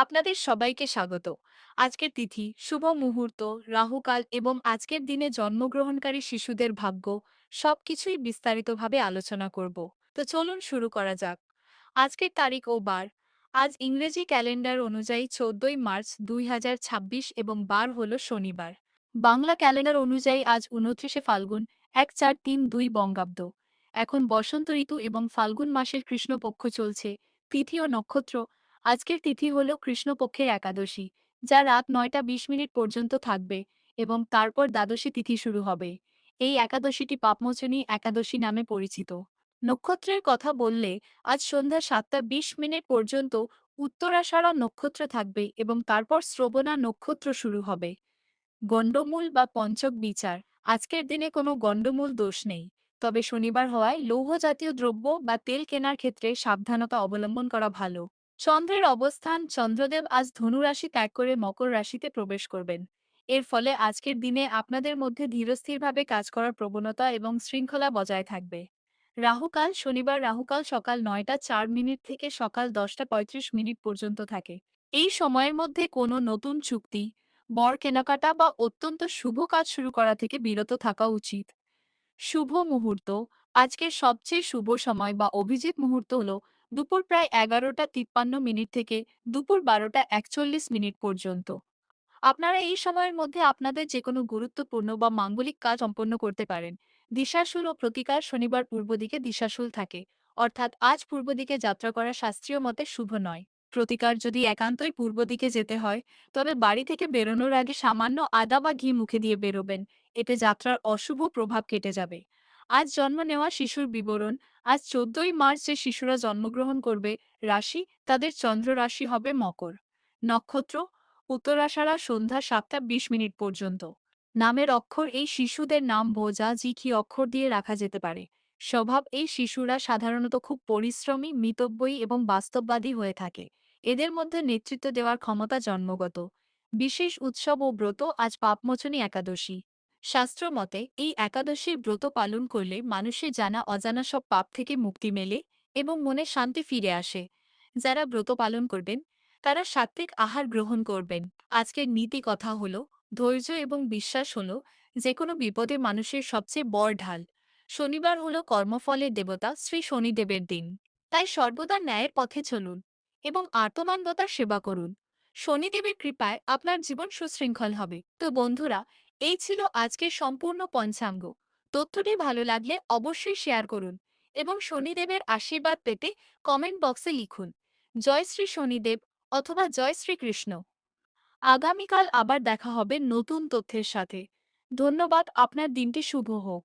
আপনাদের সবাইকে স্বাগত। আজকের তিথি, শুভ মুহূর্ত, রাহুকাল এবং আজকের দিনে জন্মগ্রহণকারী শিশুদের ভাগ্য সবকিছুই বিস্তারিতভাবে আলোচনা করব। তো চলুন শুরু করা যাক। আজকের তারিখ ও বার। আজ ইংরেজি ক্যালেন্ডার অনুযায়ী 14ই মার্চ 2026 এবং বার হল শনিবার। বাংলা ক্যালেন্ডার অনুযায়ী আজ 29শে ফাল্গুন 1432 বঙ্গাব্দ। এখন বসন্ত ঋতু এবং ফাল্গুন মাসের কৃষ্ণপক্ষ চলছে। তিথি ও নক্ষত্র। আজকের তিথি হল কৃষ্ণপক্ষের একাদশী, যা রাত 9টা 20 মিনিট পর্যন্ত থাকবে এবং তারপর দ্বাদশী তিথি শুরু হবে। এই একাদশীটি পাপমোচনী একাদশী নামে পরিচিত। নক্ষত্রের কথা বললে আজ সন্ধ্যা 7টা 20 মিনিট পর্যন্ত উত্তরাষাঢ়া নক্ষত্র থাকবে এবং তারপর শ্রবণা নক্ষত্র শুরু হবে। গণ্ডমূল বা পঞ্চক বিচার। আজকের দিনে কোনো গণ্ডমূল দোষ নেই, তবে শনিবার হওয়ায় লৌহ জাতীয় দ্রব্য বা তেল কেনার ক্ষেত্রে সাবধানতা অবলম্বন করা ভালো। চন্দ্রের অবস্থান। চন্দ্রদেব আজ ধনু রাশি ত্যাগ করে মকর রাশিতে প্রবেশ করবেন। এর ফলে আজকের দিনে আপনাদের মধ্যে ধীরস্থিরভাবে কাজ করার প্রবণতা এবং শৃঙ্খলা বজায় থাকবে। রাহুকাল। শনিবার রাহুকাল সকাল 9টা 4 মিনিট থেকে সকাল 10টা 35 মিনিট পর্যন্ত থাকে। এই সময়ের মধ্যে কোনো নতুন চুক্তি, বর কেনাকাটা বা অত্যন্ত শুভ কাজ শুরু করা থেকে বিরত থাকা উচিত। শুভ মুহূর্ত। আজকের সবচেয়ে শুভ সময় বা অভিজিৎ মুহূর্ত হল দুপুর প্রায় 11টা 53 মিনিট থেকে দুপুর 12টা 41 মিনিট পর্যন্ত। আপনারা এই সময়ের মধ্যে আপনাদের যেকোনো গুরুত্বপূর্ণ বা মাঙ্গলিক কাজ সম্পন্ন করতে পারেন। দিশাশুল ও প্রতিকার। শনিবার পূর্ব দিকে দিশাশুল থাকে, অর্থাৎ আজ পূর্ব দিকে যাত্রা করা শাস্ত্রীয় মতে শুভ নয়। প্রতিকার। যদি একান্তই পূর্ব দিকে যেতে হয়, তবে বাড়ি থেকে বেরোনোর আগে সামান্য আদা বা ঘি মুখে দিয়ে বেরোবেন। এতে যাত্রার অশুভ প্রভাব কেটে যাবে। আজ জন্ম নেওয়া শিশুর বিবরণ। আজ 14ই মার্চ যে শিশুরা জন্মগ্রহণ করবে, রাশি তাদের চন্দ্র রাশি হবে মকর। নক্ষত্র উত্তরাষাঢ়া সন্ধ্যা 7টা 20 মিনিট পর্যন্ত। নামের অক্ষর। এই শিশুদের নাম বোঝা জিখি অক্ষর দিয়ে রাখা যেতে পারে। স্বভাব। এই শিশুরা সাধারণত খুব পরিশ্রমী, মিতব্যয়ী এবং বাস্তববাদী হয়ে থাকে। এদের মধ্যে নেতৃত্ব দেওয়ার ক্ষমতা জন্মগত। বিশেষ উৎসব ও ব্রত। আজ পাপমোচনী একাদশী। শাস্ত্র মতে এই একাদশীর ব্রত পালন করলে মানুষের জানা অজানা সব পাপ থেকে মুক্তি মেলে এবং মনে শান্তি ফিরে আসে। যারা ব্রত পালন করবেন, তারা সাত্ত্বিক আহার গ্রহণ করবেন। আজকের নীতি কথা হলো, ধৈর্য এবং বিশ্বাস হলো যেকোনো বিপদে মানুষের সবচেয়ে বড় ঢাল। শনিবার হলো কর্মফলের দেবতা শ্রী শনিদেবের দিন। তাই সর্বদা ন্যায়ের পথে চলুন এবং আর্তমানবতার সেবা করুন। শনিদেবের কৃপায় আপনার জীবন সুশৃঙ্খল হবে। তো বন্ধুরা, এই ছিল আজকের সম্পূর্ণ পঞ্চাঙ্গ। তথ্যটি ভালো লাগলে অবশ্যই শেয়ার করুন এবং শনিদেবের আশীর্বাদ পেতে কমেন্ট বক্সে লিখুন জয় শ্রী শনিদেব অথবা জয় শ্রীকৃষ্ণ। আগামীকাল আবার দেখা হবে নতুন তথ্যের সাথে। ধন্যবাদ। আপনার দিনটি শুভ হোক।